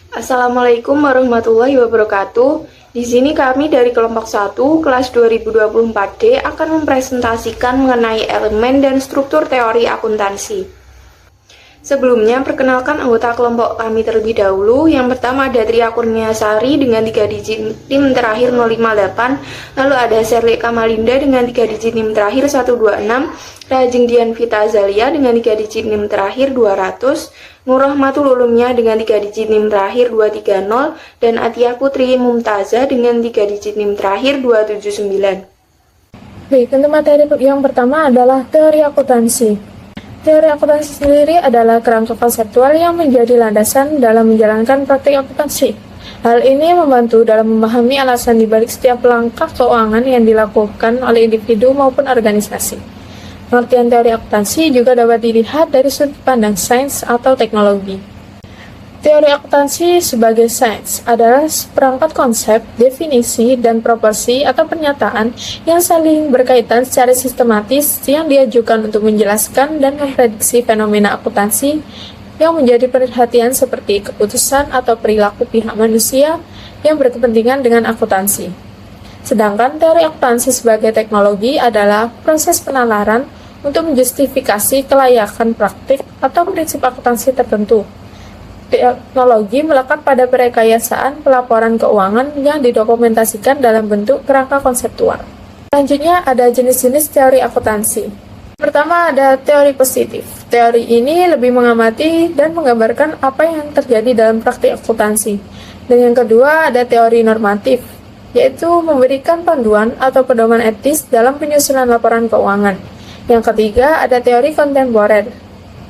Assalamualaikum warahmatullahi wabarakatuh. Di sini kami dari kelompok 1 kelas 2024D akan mempresentasikan mengenai elemen dan struktur teori akuntansi. Sebelumnya, perkenalkan anggota kelompok kami terlebih dahulu. Yang pertama ada Tria Kurniasari dengan 3 digit NIM terakhir 058. Lalu ada Sherly Kamalinda dengan 3 digit NIM terakhir 126. Rajeng Dian Vita Azalia dengan 3 digit NIM terakhir 200. Nurrahmatul Ulumnya dengan 3 digit NIM terakhir 230. Dan Atia Putri Mumtaza dengan 3 digit NIM terakhir 279. Baik, untuk materi yang pertama adalah teori akuntansi. Teori akuntansi sendiri adalah kerangka konseptual yang menjadi landasan dalam menjalankan praktik akuntansi. Hal ini membantu dalam memahami alasan dibalik setiap langkah keuangan yang dilakukan oleh individu maupun organisasi. Pengertian teori akuntansi juga dapat dilihat dari sudut pandang sains atau teknologi. Teori akuntansi sebagai sains adalah seperangkat konsep, definisi, dan proporsi atau pernyataan yang saling berkaitan secara sistematis yang diajukan untuk menjelaskan dan memprediksi fenomena akuntansi yang menjadi perhatian seperti keputusan atau perilaku pihak manusia yang berkepentingan dengan akuntansi. Sedangkan teori akuntansi sebagai teknologi adalah proses penalaran untuk menjustifikasi kelayakan praktik atau prinsip akuntansi tertentu. Teknologi melekat pada perekayasaan pelaporan keuangan yang didokumentasikan dalam bentuk kerangka konseptual. Selanjutnya ada jenis-jenis teori akuntansi. Pertama ada teori positif. Teori ini lebih mengamati dan menggambarkan apa yang terjadi dalam praktik akuntansi. Dan yang kedua ada teori normatif, yaitu memberikan panduan atau pedoman etis dalam penyusunan laporan keuangan. Yang ketiga ada teori kontemporer.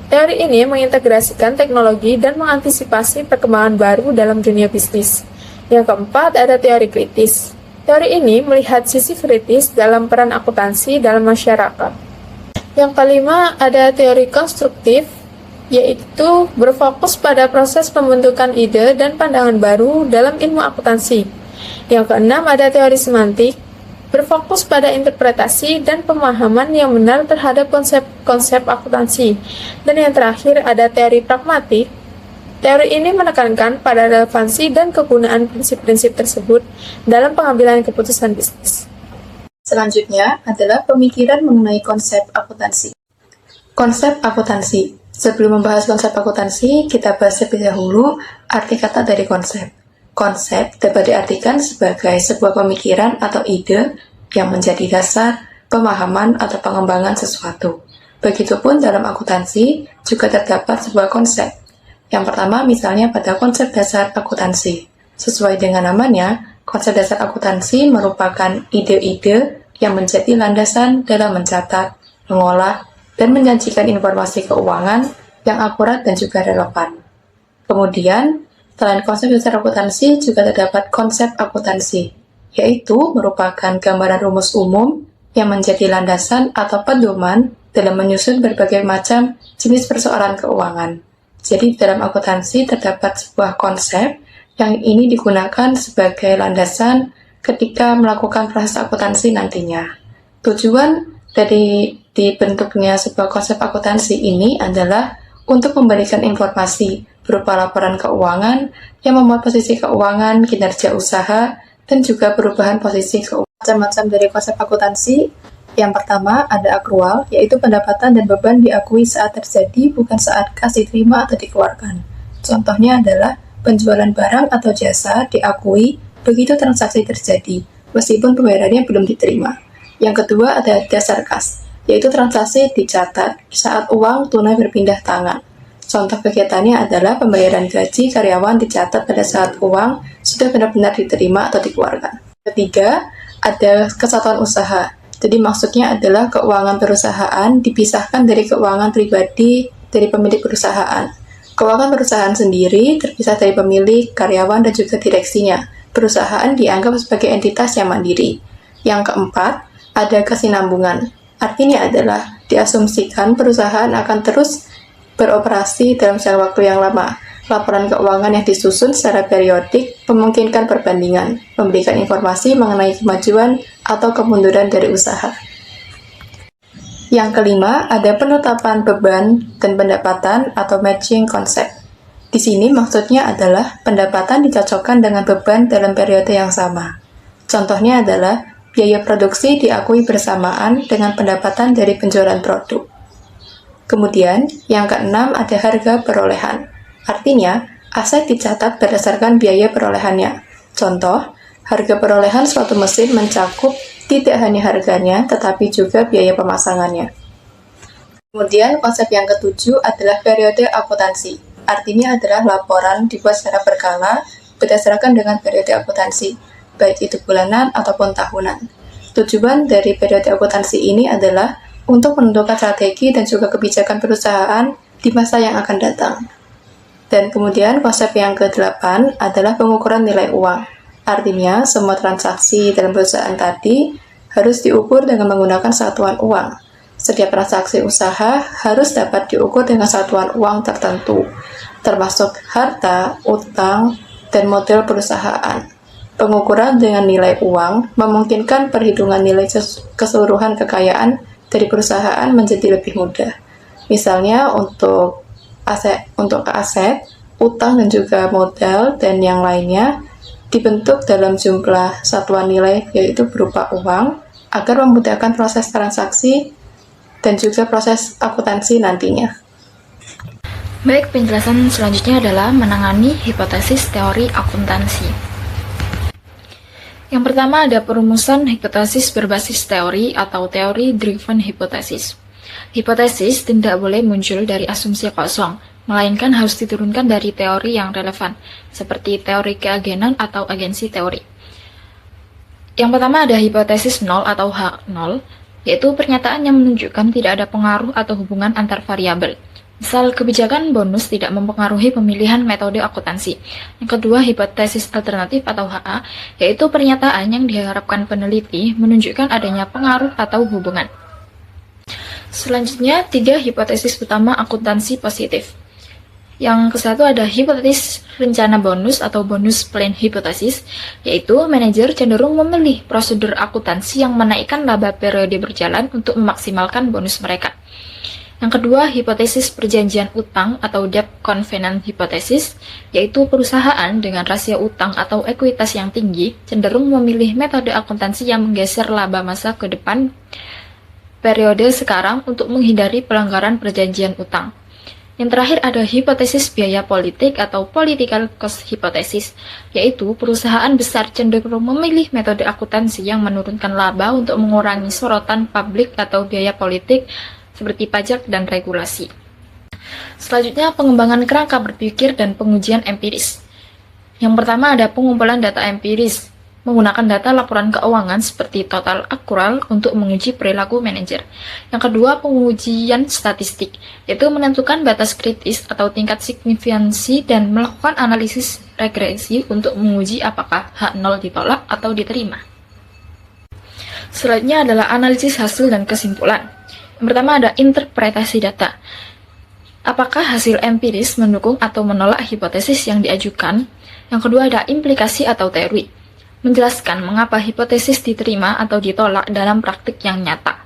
Teori ini mengintegrasikan teknologi dan mengantisipasi perkembangan baru dalam dunia bisnis. Yang keempat, ada teori kritis. Teori ini melihat sisi kritis dalam peran akuntansi dalam masyarakat. Yang kelima, ada teori konstruktif, yaitu berfokus pada proses pembentukan ide dan pandangan baru dalam ilmu akuntansi. Yang keenam, ada teori semantik, berfokus pada interpretasi dan pemahaman yang benar terhadap konsep-konsep akuntansi. Dan yang terakhir ada teori pragmatik. Teori ini menekankan pada relevansi dan kegunaan prinsip-prinsip tersebut dalam pengambilan keputusan bisnis. Selanjutnya adalah pemikiran mengenai konsep akuntansi. Konsep akuntansi. Sebelum membahas konsep akuntansi, kita bahas terlebih dahulu arti kata dari konsep. Konsep dapat diartikan sebagai sebuah pemikiran atau ide yang menjadi dasar pemahaman atau pengembangan sesuatu. Begitupun dalam akuntansi juga terdapat sebuah konsep. Yang pertama misalnya pada konsep dasar akuntansi. Sesuai dengan namanya, konsep dasar akuntansi merupakan ide-ide yang menjadi landasan dalam mencatat, mengolah, dan menyajikan informasi keuangan yang akurat dan juga relevan. Kemudian, selain konsep dasar akuntansi, juga terdapat konsep akuntansi, yaitu merupakan gambaran rumus umum yang menjadi landasan atau pedoman dalam menyusun berbagai macam jenis persoalan keuangan. Jadi, dalam akuntansi terdapat sebuah konsep yang ini digunakan sebagai landasan ketika melakukan proses akuntansi nantinya. Tujuan dari dibentuknya sebuah konsep akuntansi ini adalah untuk memberikan informasi berupa laporan keuangan yang memuat posisi keuangan, kinerja usaha, dan juga perubahan posisi keuangan. Macam-macam dari konsep akuntansi, yang pertama ada akrual, yaitu pendapatan dan beban diakui saat terjadi, bukan saat kas diterima atau dikeluarkan. Contohnya adalah penjualan barang atau jasa diakui begitu transaksi terjadi, meskipun pembayarannya belum diterima. Yang kedua ada dasar kas, yaitu transaksi dicatat saat uang tunai berpindah tangan. Contoh kegiatannya adalah pembayaran gaji karyawan dicatat pada saat uang sudah benar-benar diterima atau dikeluarkan. Ketiga, ada kesatuan usaha. Jadi maksudnya adalah keuangan perusahaan dipisahkan dari keuangan pribadi dari pemilik perusahaan. Keuangan perusahaan sendiri terpisah dari pemilik, karyawan, dan juga direksinya. Perusahaan dianggap sebagai entitas yang mandiri. Yang keempat, ada kesinambungan. Artinya adalah diasumsikan perusahaan akan terus beroperasi dalam jangka waktu yang lama. Laporan keuangan yang disusun secara periodik memungkinkan perbandingan, memberikan informasi mengenai kemajuan atau kemunduran dari usaha. Yang kelima, ada penetapan beban dan pendapatan atau matching konsep. Di sini maksudnya adalah pendapatan dicocokkan dengan beban dalam periode yang sama. Contohnya adalah biaya produksi diakui bersamaan dengan pendapatan dari penjualan produk. Kemudian, yang keenam ada harga perolehan. Artinya, aset dicatat berdasarkan biaya perolehannya. Contoh, harga perolehan suatu mesin mencakup tidak hanya harganya, tetapi juga biaya pemasangannya. Kemudian, konsep yang ketujuh adalah periode akuntansi. Artinya adalah laporan dibuat secara berkala berdasarkan dengan periode akuntansi, baik itu bulanan ataupun tahunan. Tujuan dari periode akuntansi ini adalah untuk menentukan strategi dan juga kebijakan perusahaan di masa yang akan datang. Dan kemudian konsep yang ke-8 adalah pengukuran nilai uang. Artinya, semua transaksi dalam perusahaan tadi harus diukur dengan menggunakan satuan uang. Setiap transaksi usaha harus dapat diukur dengan satuan uang tertentu, termasuk harta, utang, dan model perusahaan. Pengukuran dengan nilai uang memungkinkan perhitungan nilai keseluruhan kekayaan dari perusahaan menjadi lebih mudah. Misalnya untuk aset, utang dan juga modal dan yang lainnya dibentuk dalam jumlah satuan nilai yaitu berupa uang agar memudahkan proses transaksi dan juga proses akuntansi nantinya. Baik, penjelasan selanjutnya adalah menangani hipotesis teori akuntansi. Yang pertama ada perumusan hipotesis berbasis teori atau teori driven hypothesis. Hipotesis tidak boleh muncul dari asumsi kosong, melainkan harus diturunkan dari teori yang relevan, seperti teori keagenan atau agensi teori. Yang pertama ada hipotesis nol atau H0, yaitu pernyataan yang menunjukkan tidak ada pengaruh atau hubungan antar variabel. Misal, kebijakan bonus tidak mempengaruhi pemilihan metode akuntansi. Yang kedua, hipotesis alternatif atau HA, yaitu pernyataan yang diharapkan peneliti menunjukkan adanya pengaruh atau hubungan. Selanjutnya, 3 hipotesis utama akuntansi positif. Yang ke-1 ada hipotesis rencana bonus atau bonus plan hypothesis, yaitu manajer cenderung memilih prosedur akuntansi yang menaikkan laba periode berjalan untuk memaksimalkan bonus mereka. Yang kedua, hipotesis perjanjian utang atau debt covenant hypothesis, yaitu perusahaan dengan rasio utang atau ekuitas yang tinggi cenderung memilih metode akuntansi yang menggeser laba masa ke depan periode sekarang untuk menghindari pelanggaran perjanjian utang. Yang terakhir ada hipotesis biaya politik atau political cost hypothesis, yaitu perusahaan besar cenderung memilih metode akuntansi yang menurunkan laba untuk mengurangi sorotan publik atau biaya politik seperti pajak dan regulasi. Selanjutnya, pengembangan kerangka berpikir dan pengujian empiris. Yang pertama ada pengumpulan data empiris, menggunakan data laporan keuangan seperti total akrual untuk menguji perilaku manajer. Yang kedua, pengujian statistik, yaitu menentukan batas kritis atau tingkat signifikansi dan melakukan analisis regresi untuk menguji apakah H0 ditolak atau diterima. Selanjutnya adalah analisis hasil dan kesimpulan. Yang pertama ada interpretasi data. Apakah hasil empiris mendukung atau menolak hipotesis yang diajukan? Yang kedua ada implikasi atau teori. Menjelaskan mengapa hipotesis diterima atau ditolak dalam praktik yang nyata.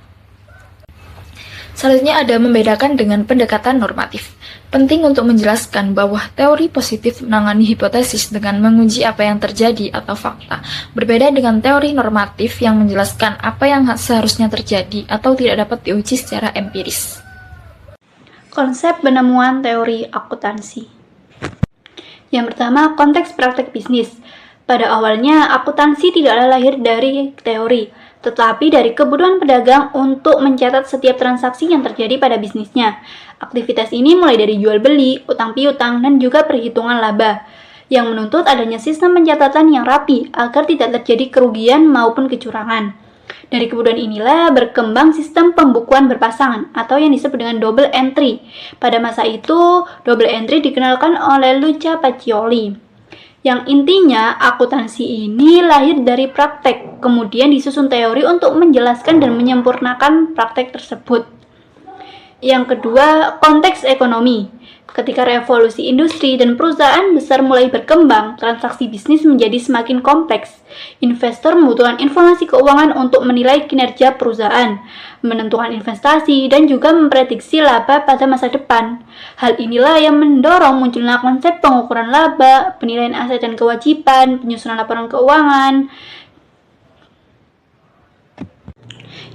Selanjutnya ada membedakan dengan pendekatan normatif. Penting untuk menjelaskan bahwa teori positif menangani hipotesis dengan menguji apa yang terjadi atau fakta, berbeda dengan teori normatif yang menjelaskan apa yang seharusnya terjadi atau tidak dapat diuji secara empiris. Konsep penemuan teori akuntansi. Yang pertama, konteks praktek bisnis. Pada awalnya, akuntansi tidaklah lahir dari teori, tetapi dari kebutuhan pedagang untuk mencatat setiap transaksi yang terjadi pada bisnisnya. Aktivitas ini mulai dari jual beli, utang piutang, dan juga perhitungan laba, yang menuntut adanya sistem pencatatan yang rapi agar tidak terjadi kerugian maupun kecurangan. Dari kebutuhan inilah berkembang sistem pembukuan berpasangan atau yang disebut dengan double entry. Pada masa itu, double entry dikenalkan oleh Luca Pacioli. Yang intinya, akuntansi ini lahir dari praktek, kemudian disusun teori untuk menjelaskan dan menyempurnakan praktek tersebut. Yang kedua, konteks ekonomi. Ketika revolusi industri dan perusahaan besar mulai berkembang, transaksi bisnis menjadi semakin kompleks. Investor membutuhkan informasi keuangan untuk menilai kinerja perusahaan, menentukan investasi, dan juga memprediksi laba pada masa depan. Hal inilah yang mendorong munculnya konsep pengukuran laba, penilaian aset dan kewajiban, penyusunan laporan keuangan.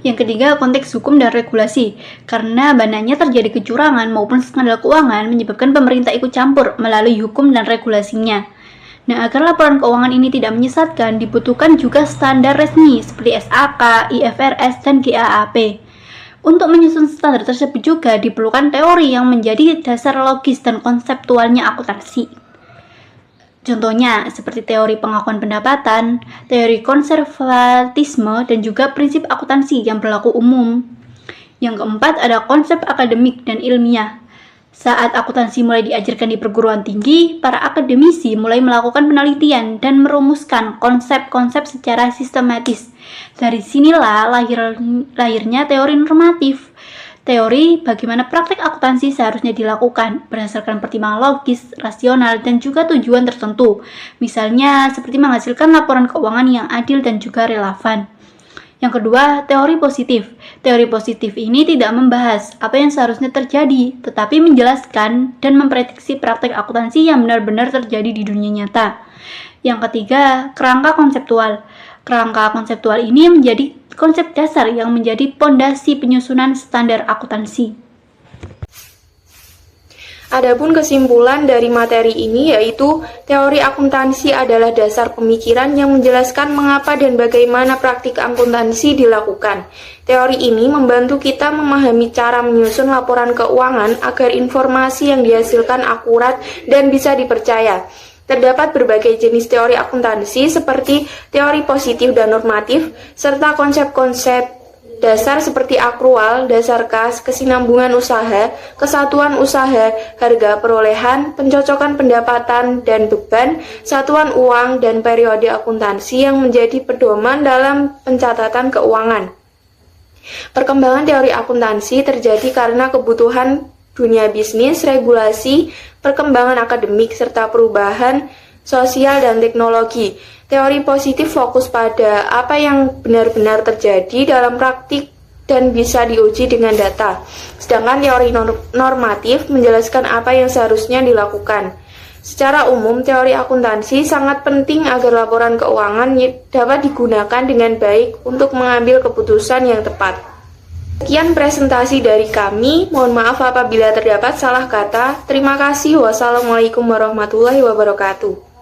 Yang ketiga, konteks hukum dan regulasi. Karena banyaknya terjadi kecurangan maupun skandal keuangan menyebabkan pemerintah ikut campur melalui hukum dan regulasinya. Nah, agar laporan keuangan ini tidak menyesatkan, dibutuhkan juga standar resmi seperti SAK, IFRS, dan GAAP. Untuk menyusun standar tersebut juga diperlukan teori yang menjadi dasar logis dan konseptualnya akuntansi. Contohnya, seperti teori pengakuan pendapatan, teori konservatisme, dan juga prinsip akuntansi yang berlaku umum. Yang keempat, ada konsep akademik dan ilmiah. Saat akuntansi mulai diajarkan di perguruan tinggi, para akademisi mulai melakukan penelitian dan merumuskan konsep-konsep secara sistematis. Dari sinilah lahirnya teori normatif. Teori bagaimana praktek akuntansi seharusnya dilakukan berdasarkan pertimbangan logis, rasional, dan juga tujuan tertentu. Misalnya, seperti menghasilkan laporan keuangan yang adil dan juga relevan. Yang kedua, teori positif. Teori positif ini tidak membahas apa yang seharusnya terjadi, tetapi menjelaskan dan memprediksi praktek akuntansi yang benar-benar terjadi di dunia nyata. Yang ketiga, kerangka konseptual. Kerangka konseptual ini menjadi konsep dasar yang menjadi pondasi penyusunan standar akuntansi. Adapun kesimpulan dari materi ini yaitu teori akuntansi adalah dasar pemikiran yang menjelaskan mengapa dan bagaimana praktik akuntansi dilakukan. Teori ini membantu kita memahami cara menyusun laporan keuangan agar informasi yang dihasilkan akurat dan bisa dipercaya. Terdapat berbagai jenis teori akuntansi seperti teori positif dan normatif, serta konsep-konsep dasar seperti akrual, dasar kas, kesinambungan usaha, kesatuan usaha, harga perolehan, pencocokan pendapatan dan beban, satuan uang, dan periode akuntansi yang menjadi pedoman dalam pencatatan keuangan. Perkembangan teori akuntansi terjadi karena kebutuhan dunia bisnis, regulasi, perkembangan akademik, serta perubahan sosial dan teknologi. Teori positif fokus pada apa yang benar-benar terjadi dalam praktik dan bisa diuji dengan data. Sedangkan teori normatif menjelaskan apa yang seharusnya dilakukan. Secara umum, teori akuntansi sangat penting agar laporan keuangan dapat digunakan dengan baik untuk mengambil keputusan yang tepat. Sekian presentasi dari kami, mohon maaf apabila terdapat salah kata. Terima kasih. Wassalamualaikum warahmatullahi wabarakatuh.